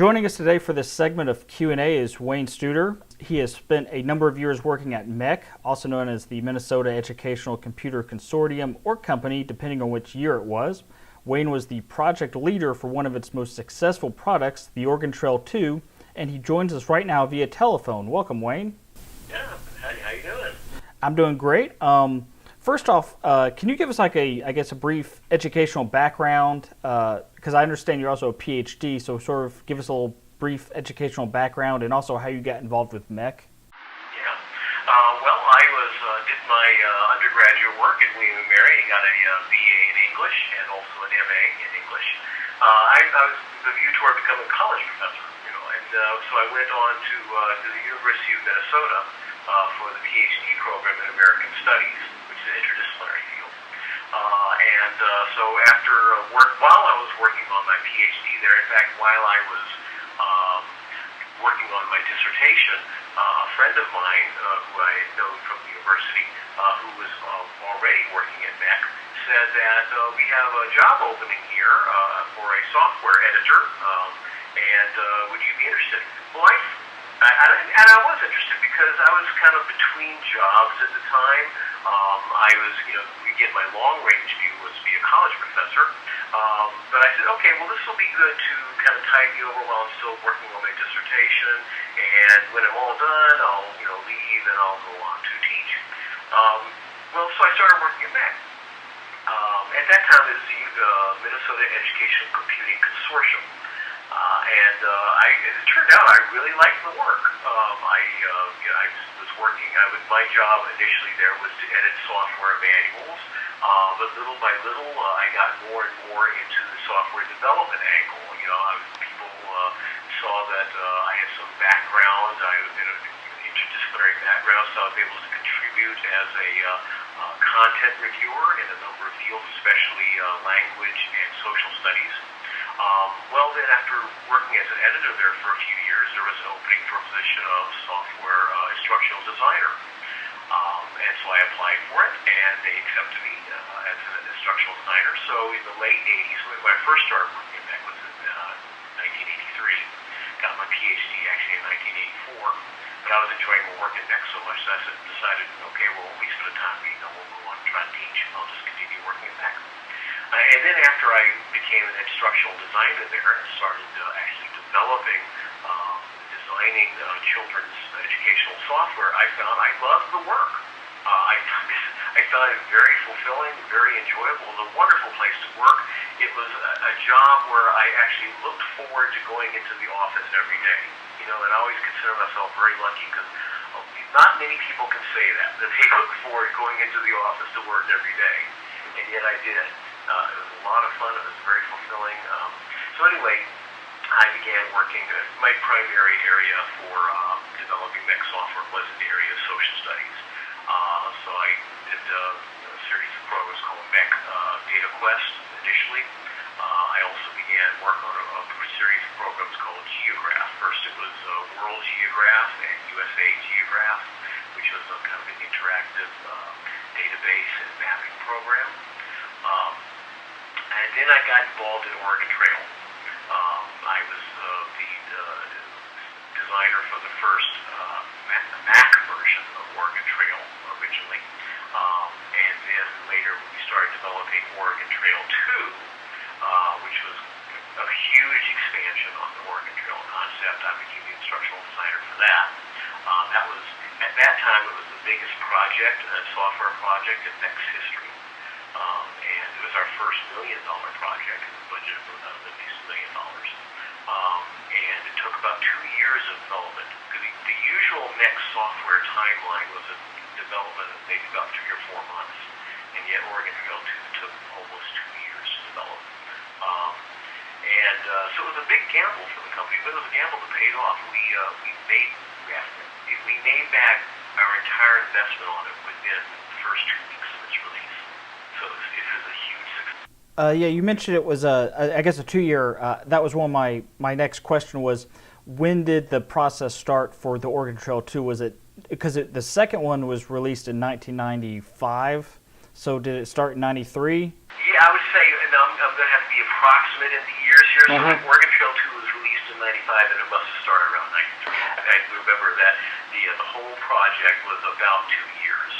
Joining us today for this segment of Q&A is Wayne Studer. He has spent a number of years working at MECC, also known as the Minnesota Educational Computer Consortium or Company, depending on which year it was. Wayne was the project leader for one of its most successful products, the Oregon Trail 2, and he joins us right now via telephone. Welcome, Wayne. Yeah, how you doing? I'm doing great. First off, can you give us a brief educational background? Because I understand you're also a PhD, so sort of give us a little brief educational background and also how you got involved with MECC. Yeah. Well, I did my undergraduate work at William & Mary. I got a BA in English and also an MA in English. I was the view toward becoming a college professor, and so I went on to the University of Minnesota for the PhD program in American Studies, which is an interdisciplinary field. So after while I was working on my PhD there, in fact, while I was working on my dissertation, a friend of mine who I had known from the university, who was already working at MECC, said that we have a job opening here for a software editor, and would you be interested? Well, I was interested because I was kind of between jobs at the time. I was, again, my long-range view was to be a college professor. But I said, okay, well, this will be good to kind of tide me over while I'm still working on my dissertation. And when I'm all done, I'll, leave and I'll go on to teach. So I started working at MECC. At that time, it was the Minnesota Educational Computing Consortium. It turned out I really liked the work. I was working. My job initially there was to edit software manuals, but little by little, I got more and more into the software development angle. People saw that I had some background. I was in an interdisciplinary background, so I was able to contribute as a content reviewer in a number of fields, especially language and social studies. Then after working as an editor there for a few years, there was an opening for a position of software instructional designer. And so I applied for it, and they accepted me as an instructional designer. So in the late 80s, when I first started working at MECC was in 1983, got my PhD actually in 1984. But I was enjoying my work at MECC so much that I decided, okay, well, at least for the time being, I won't go on and try to teach. I'll just continue working at MECC. And then after I became an instructional designer there and started actually designing children's educational software, I found I loved the work. I found it very fulfilling, very enjoyable. It was a wonderful place to work. It was a job where I actually looked forward to going into the office every day. And I always consider myself very lucky because not many people can say that they look forward to going into the office to work every day. And yet I did. It was a lot of fun. It was very fulfilling. So anyway, I began working. My primary area for developing MECC software was in the area of social studies. So I did a series of programs called MECC Data Quest initially. I also began work on a series of programs called Geograph. First it was World Geograph and USA Geograph, which was a kind of an interactive database and mapping program. And then I got involved in Oregon Trail. I was the designer for the first Mac version of Oregon Trail originally. And then later we started developing Oregon Trail 2, which was a huge expansion on the Oregon Trail concept. I became the instructional designer for that. At that time, it was the biggest project, software project in MECC's history. And it was our first $1 million project, budget of at least $1 million. And it took about 2 years of development. The usual MECC software timeline was a development of maybe about 3 or 4 months. And yet Oregon Trail 2 took almost 2 years to develop. So it was a big gamble for the company, but it was a gamble that paid off. We made back our entire investment on it within the first 2 weeks of its release. So it was a huge success. Yeah, you mentioned it was a 2-year. That was one of my next question was, when did the process start for the Oregon Trail 2? Was it because the second one was released in 1995? So did it start in 93? Yeah, I would say, and I'm going to have to be approximate in the years here. So Oregon Trail 2 was released in 95. and it must have started around 93. I remember that the whole project was about 2 years.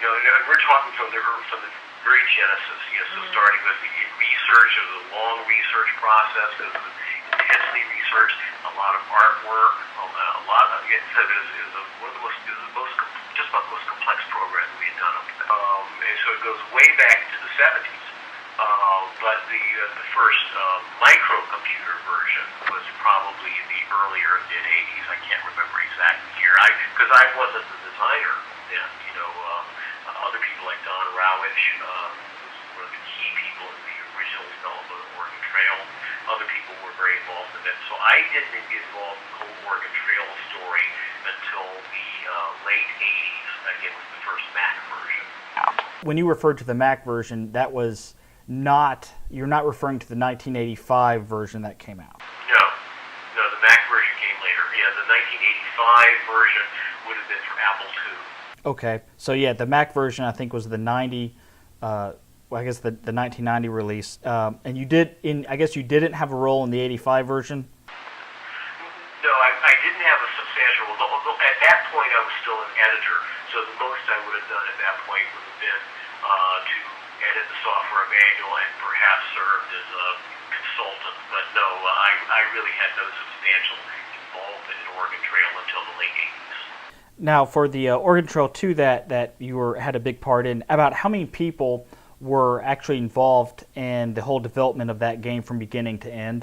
And we're talking from the very genesis. So starting with the research, it was a long research process. It was intensely researched, a lot of artwork, a lot of it was one of the most just about the most complex programs we had done up to that. And so it goes way back to the 70s. But the first microcomputer version was probably in the earlier mid-80s. I can't remember exact year. Because I wasn't the designer then. Other people like Don Rowich was one of the key people in the original development of Oregon Trail. Other people were very involved in it. So I didn't get involved in the whole Oregon Trail story until the late 80s, again, with the first MECC version. When you referred to the MECC version, that was you're not referring to the 1985 version that came out. No, the MECC version came later. Yeah, the 1985 version would have been for Apple II. Okay, so yeah, the MECC version I think was the 1990 release, and I guess you didn't have a role in the 85 version. No, I didn't have a substantial role. At that point, I was still an editor, so the most I would have done at that point would have been to edit the software manual and perhaps served as a consultant. But no, I really had no substantial involvement in Oregon Trail until the late 80s. Now, for the Oregon Trail 2 that you had a big part in, about how many people were actually involved in the whole development of that game from beginning to end?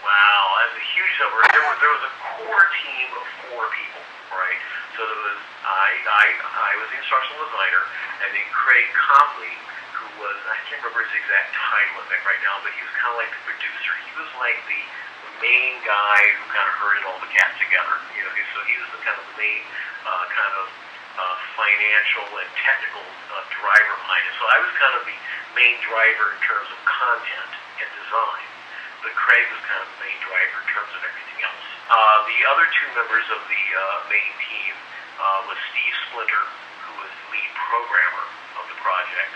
Wow, that's a huge number. There was a core team of 4 people, right? So there was I was the instructional designer, and then Craig Copley, who was, I can't remember his exact title right now, but he was kind of like the producer. He was like the main guy who kind of herded all the cats together. So he was the kind of the main financial and technical driver behind it. So I was kind of the main driver in terms of content and design, but Craig was kind of the main driver in terms of everything else. The other 2 members of the main team was Steve Splinter, who was the lead programmer of the project,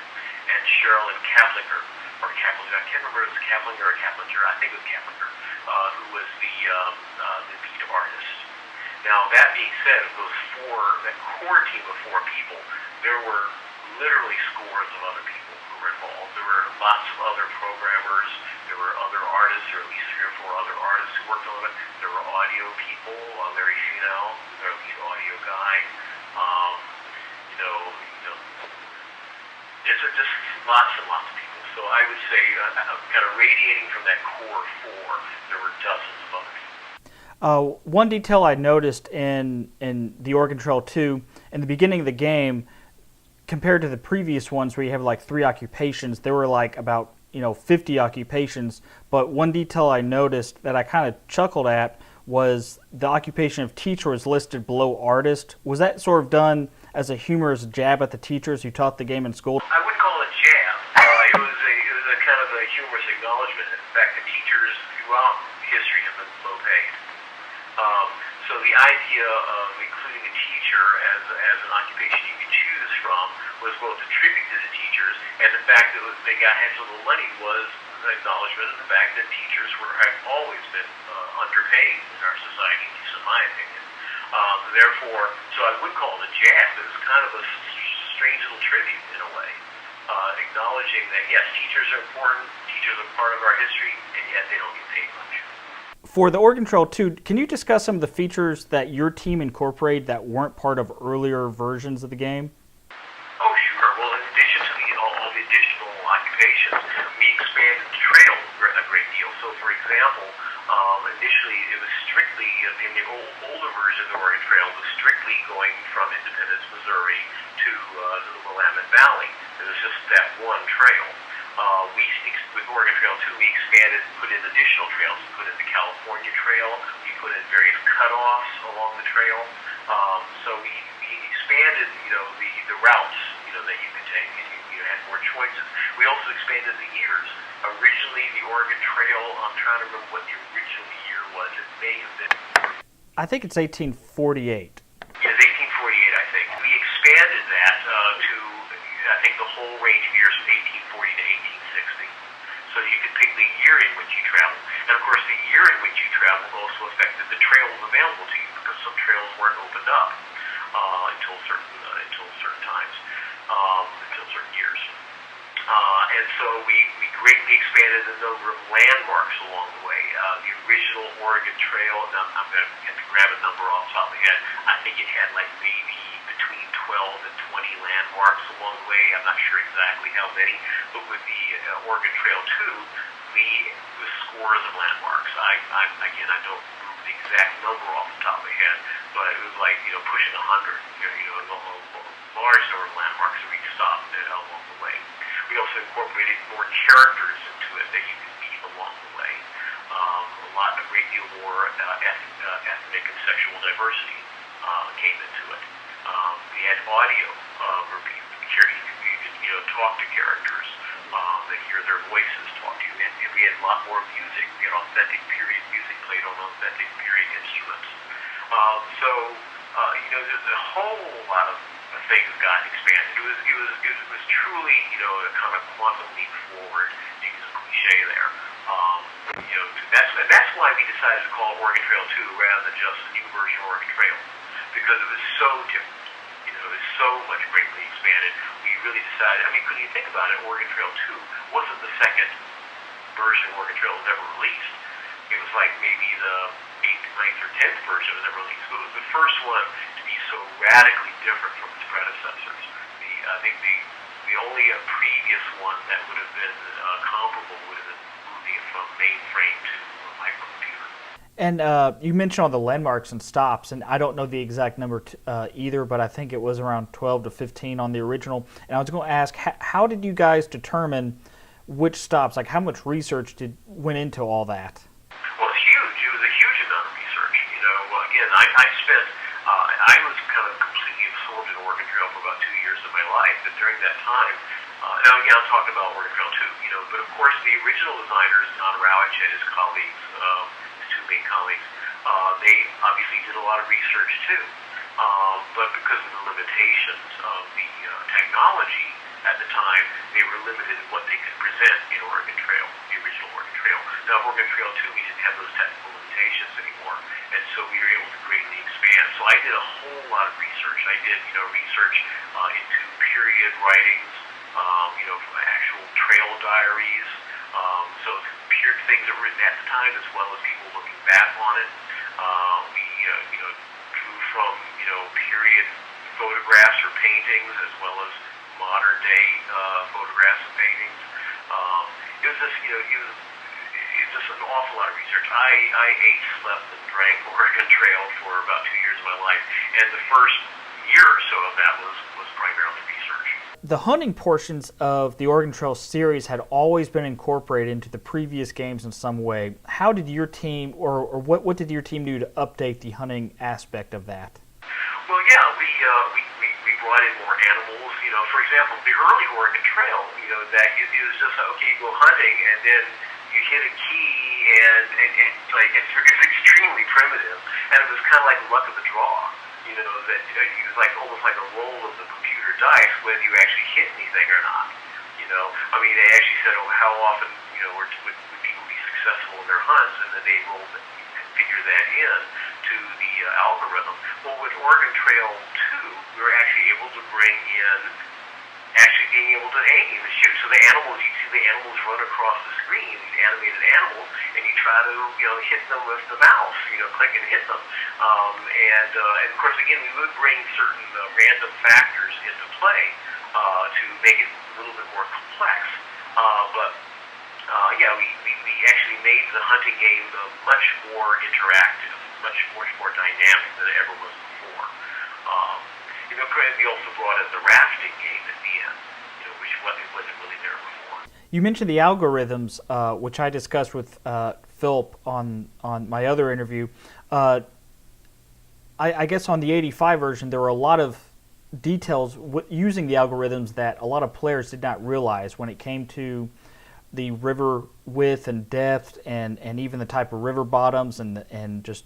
and Sherilyn Kaplinger, I can't remember if it was Kaplinger or Kaplinger, I think it was Kaplinger, who was the lead artist. Now, that being said, of that core team of 4 people, there were literally scores of other people who were involved. There were lots of other programmers. There were other artists, or at least 3 or 4 other artists who worked on it. There were audio people, Larry Finau, their lead audio guy. It's just lots and lots of people. So I would say, kind of radiating from that core 4, there were dozens of other people. One detail I noticed in the Oregon Trail 2, in the beginning of the game, compared to the previous ones where you have like 3 occupations, there were like about 50 occupations. But one detail I noticed that I kind of chuckled at was the occupation of teacher was listed below artist. Was that sort of done as a humorous jab at the teachers who taught the game in school? I wouldn't call it a jab. It was a kind of a humorous acknowledgement. In fact, the teachers throughout history have been low paid. So the idea of including a teacher as an occupation you could choose from was both a tribute to the teachers, and the fact that they had so little money was an acknowledgement of the fact that teachers have always been underpaid in our society, at least in my opinion. Therefore, so I would call it a jab. It was kind of a strange little tribute in a way, acknowledging that yes, teachers are important, teachers are part of our history, and yet they don't get paid much. For the Oregon Trail 2, can you discuss some of the features that your team incorporated that weren't part of earlier versions of the game? Oh, sure. Well, in addition to all the additional occupations, we expanded the trail a great deal. So, for example, initially it was strictly, in the older version of the Oregon Trail, was strictly going from Independence, Missouri to the Willamette Valley. It was just that one trail. With Oregon Trail 2, we expanded and put in additional trails. We put in the California Trail. We put in various cutoffs along the trail. So we expanded, the routes, that you could take, and you had more choices. We also expanded the years. Originally, the Oregon Trail, I'm trying to remember what the original year was. It may have been... I think it's 1848. Yeah, it's 1848, I think. We expanded that to, I think, the whole range of years from 1840 to 1860. So you could pick the year in which you traveled. And of course, the year in which you traveled traveled also affected the trails available to you because some trails weren't opened up until certain times, until certain years. And so we greatly expanded the number of landmarks along the way. The original Oregon Trail, and I'm going to have to grab a number off the top of my head, I think it had like maybe between 12 and 20 landmarks along the way. I'm not sure exactly how many, but with the Oregon Trail 2, with scores of landmarks. Again, I don't remember the exact number off the top of my head, but it was like, pushing 100, a large number of landmarks that we stopped along the way. We also incorporated more characters into it that you could meet along the way. A great deal more ethnic and sexual diversity came into it. We had audio where you could talk to characters and hear their voices talk to you. And we had a lot more music. We had authentic period music played on authentic period instruments. There's a whole lot of things got expanded. It was truly, a kind of quantum leap forward, to use a cliche there. That's why we decided to call it Oregon Trail 2 rather than just a new version of Oregon Trail, because it was so different. It was so much greatly expanded. We really decided. When you think about it, Oregon Trail 2 wasn't the second version of Oregon Trail that was ever released. It was like maybe the 8th, 9th, or 10th version was ever released. But it was the first one to be so radically different from its predecessors. I think the only previous one that would have been comparable would have been moving it from mainframe to microcomputer. And you mentioned all the landmarks and stops, and I don't know the exact number either, but I think it was around 12 to 15 on the original. And I was going to ask, how did you guys determine which stops? Like, how much research went into all that? Well, it's huge. It was a huge amount of research. Again, I was kind of completely absorbed in Oregon Trail for about 2 years of my life, and during that time, now again, I'm talking about Oregon Trail 2, but of course the original designers, Don Rowich and his colleagues, his two main colleagues, they obviously did a lot of research too, but because of the limitations of the technology at the time, they were limited in what they could present in Oregon Trail, the original Oregon Trail. Now, Oregon Trail 2, we didn't have those technical limitations anymore, and so we were able to greatly expand. So I did a whole lot of research. I did, research into period writings, actual trail diaries, so things that were written at the time, as well as people looking back on it. We, drew from, period photographs or paintings, as well as modern day photographs and paintings. It was just an awful lot of research. I ate, slept, and drank Oregon Trail for about 2 years of my life, and the first year or so of that was primarily research. The hunting portions of the Oregon Trail series had always been incorporated into the previous games in some way. How did your team, or what did your team do to update the hunting aspect of that? Well, yeah, we brought in more animals. For example, the early Oregon Trail, that it was just okay, you go hunting, and then you hit a key, and it's extremely primitive, and it was kind of like luck of the draw. That it was like almost like a roll of the computer dice whether you actually hit anything or not. They actually said, how often would people be successful in their hunts, and then they rolled it, you could figure that in to the algorithm. Well, with Oregon Trail 2, we were actually able to bring in being able to aim and shoot. So the animals, you see the animals run across the screen, these animated animals, and you try to hit them with the mouse, click and hit them. And of course, again, we would bring certain random factors into play to make it a little bit more complex. We actually made the hunting game much more interactive, much more dynamic than it ever was before. We also brought in the rafting game at the end, which wasn't really there before. You mentioned the algorithms, which I discussed with Philip on my other interview. I guess on the 85 version, there were a lot of details using the algorithms that a lot of players did not realize when it came to the river width and depth, and even the type of river bottoms, and just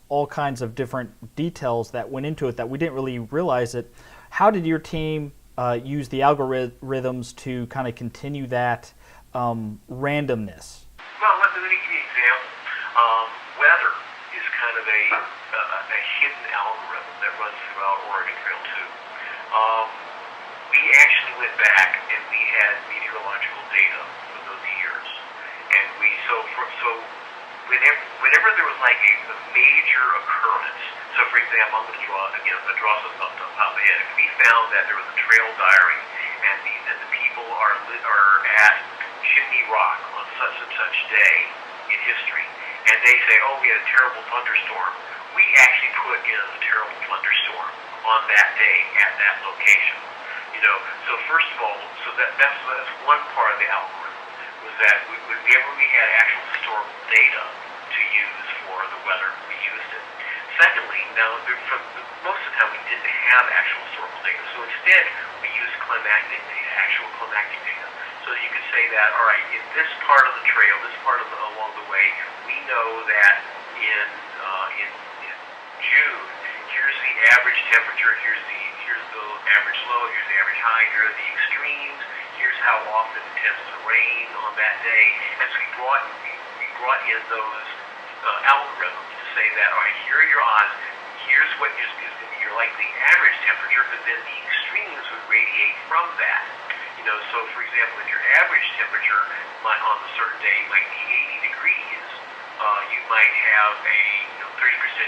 all kinds of different details that went into it that we didn't really realize it. How did your team use the algorithms to kind of continue that randomness? Well, let me give you an example. Weather. runs throughout Oregon Trail 2. We actually went back and we had meteorological data for those years, and whenever there was like a major occurrence. So, for example, I'm going to draw some stuff out of the head. If we found that there was a trail diary and the people are at Chimney Rock on such and such day in history, and they say, "Oh, we had a terrible thunderstorm," we actually put in a terrible thunderstorm on that day at that location. So first of all, that's one part of the algorithm, was that whenever we had actual historical data to use for the weather, we used it. Secondly, now most of the time we didn't have actual historical data, so instead we used climatic data, actual climatic data. So you could say that, all right, in this part of the trail, this part of along the way, we know that in June, here's the average temperature, here's the average low, here's the average high, here are the extremes, here's how often it tends to rain on that day. And so we brought in those algorithms to say that, all right, here are your odds, here's what is going to be your likely average temperature, but then the extremes would radiate from that. So for example, if your average temperature on a certain day might be 80 degrees, you might have a 30%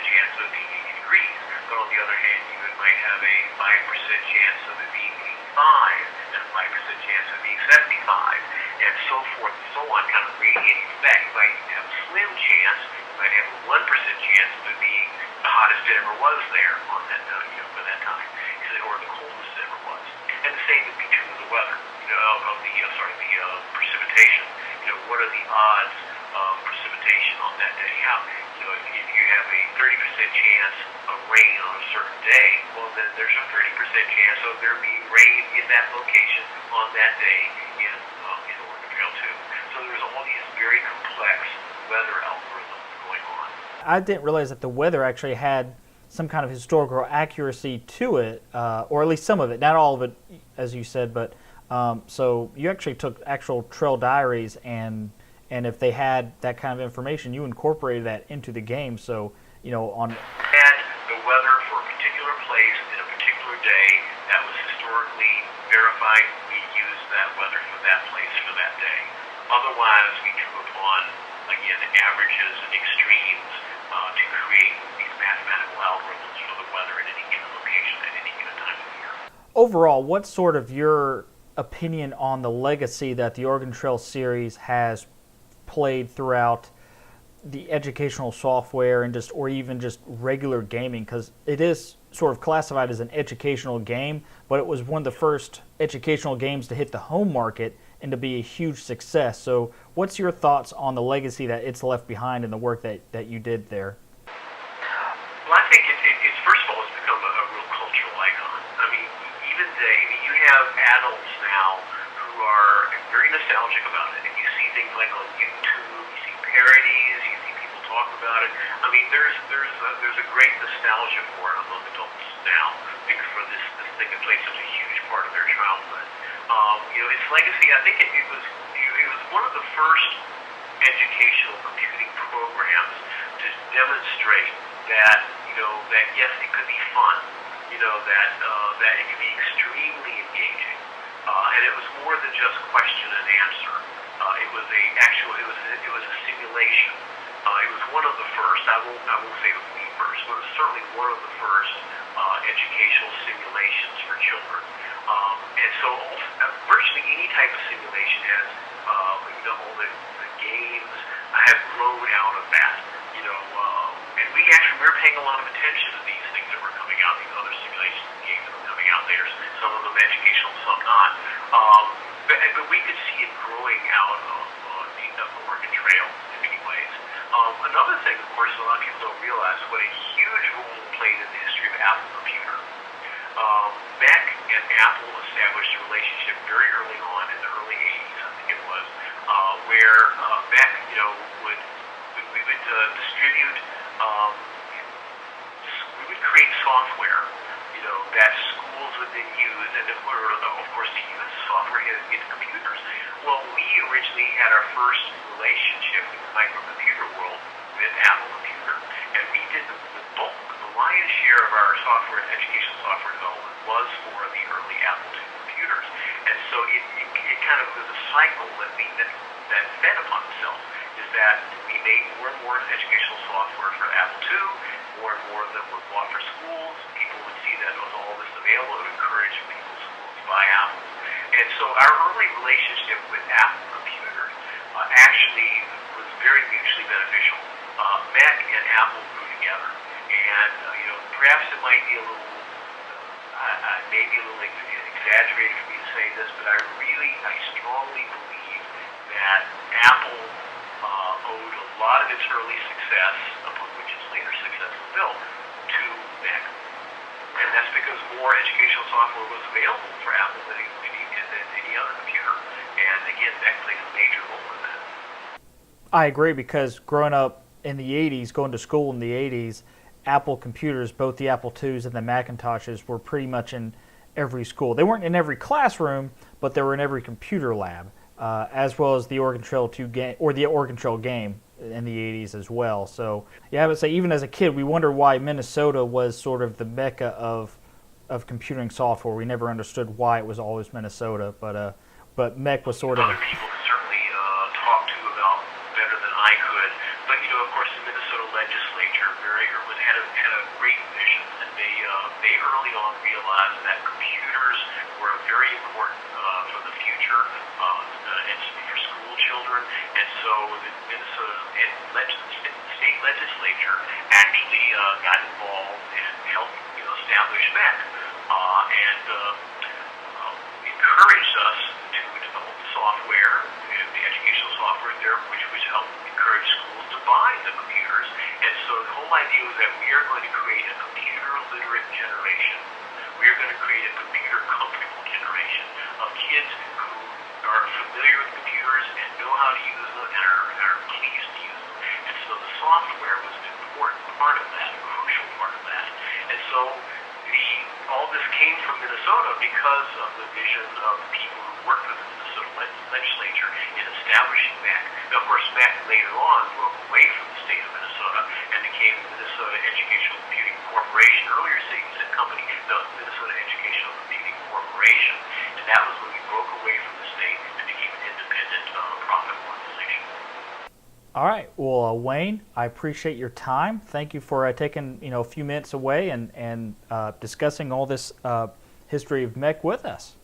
chance of it being 80 degrees. But on the other hand, you might have a 5% chance of it being 85 and a 5% chance of it being 75, and so forth and so on, kind of radiating effect. You might have a slim chance, you might have a 1% chance of it being the hottest it ever was there on that for that time, or the coldest it ever was. And the same would be true of the weather, of the precipitation. What are the odds of precipitation on that day? If you have a 30% chance of rain on a certain day, well, then there's a 30% chance of there being rain in that location on that day in Oregon Trail 2. So there's all these very complex weather algorithms going on. I didn't realize that the weather actually had some kind of historical accuracy to it, or at least some of it, not all of it, as you said, but so you actually took actual trail diaries, and if they had that kind of information, you incorporated that into the game. So, had the weather for a particular place in a particular day that was historically verified, we used that weather for that place for that day. Otherwise, we drew upon, again, averages and extremes to create these mathematical algorithms for the weather in any given location at any given time of the year. Overall, what's sort of your opinion on the legacy that the Oregon Trail series has played throughout the educational software and or even just regular gaming? Because it is sort of classified as an educational game, but it was one of the first educational games to hit the home market and to be a huge success. So what's your thoughts on the legacy that it's left behind and the work that you did there? Well, I think it's first of all, it's become a real cultural icon. I mean, even today, you have adults now who are very nostalgic about it. And you see things like on YouTube, you see parodies, you see people talk about it. I mean, there's a great nostalgia for it among adults now, because for this thing that played such a huge part of their childhood. Its legacy, I think it was one of the first educational computing programs to demonstrate that yes, it could be fun, that it could be extremely engaging, and it was more than just question and answer. It was a simulation. It was one of the first. I won't say it was the first, but it was certainly one of the first educational simulations for children. And so virtually any type of simulation has, all the games have grown out of that, and we were paying a lot of attention to these things that were coming out, these other simulation games that were coming out later, some of them educational, some not. But we could see it growing out of the Oregon Trail in many ways. Another thing, of course, a lot of people don't realize what a huge role it played in the history of Apple Computer. MECC and Apple established a relationship very early on, in the early 80s, I think it was, where MECC, we would distribute, we would create software, that schools would then use, and of course to use software in computers. Well, we originally had our first relationship in the microcomputer world with Apple Computer, and we did the bulk of the lion's share of our software, educational software development, was for the early Apple II computers. And so it kind of was a cycle that fed upon itself, is that we made more and more educational software for Apple II, more and more that was bought for schools. People would see that was all this available. It would encourage people's schools to buy Apples. And so our early relationship with Apple computers actually was very mutually beneficial. MECC and Apple grew together. And, perhaps it might be a little, maybe a little exaggerated for me to say this, but I strongly believe that Apple owed a lot of its early success, upon which its later success was built, to MECC. And that's because more educational software was available for Apple than any other computer. And again, MECC played a major role in that. I agree, because growing up in the 80s, going to school in the 80s, Apple computers, both the Apple IIs and the Macintoshes, were pretty much in every school. They weren't in every classroom, but they were in every computer lab, as well as the Oregon Trail 2 game, or the Oregon Trail game in the 80s as well. So, yeah, I would say even as a kid, we wondered why Minnesota was sort of the mecca of computing software. We never understood why it was always Minnesota, but MECC was sort of... Other people could certainly talk to about better than I could, but of course, the Minnesota legislature very early had a great vision, and they early on realized that computers were very important for the future, and for school children, and so the Minnesota state legislature actually got involved and helped establish MECC, and encouraged us to develop software, the educational software there, which helped encourage schools to buy the computers. And so the whole idea was that we are going to create a computer literate generation. We are going to create a computer comfortable generation of kids who are familiar with computers and know how to use them and are pleased to use them. And so the software was an important part of that, a crucial part of that. And so all this came from Minnesota because of the vision of the people who worked with the Minnesota legislature in establishing MECC. Now, of course, MECC later on broke away from the state of Minnesota and became the Minnesota Educational Computing Corporation. Earlier cities and company, the Minnesota Educational Computing Corporation, and that was when we broke away from the state and became an independent profit organization. All right. Well, Wayne, I appreciate your time. Thank you for taking a few minutes away and discussing all this history of MECC with us.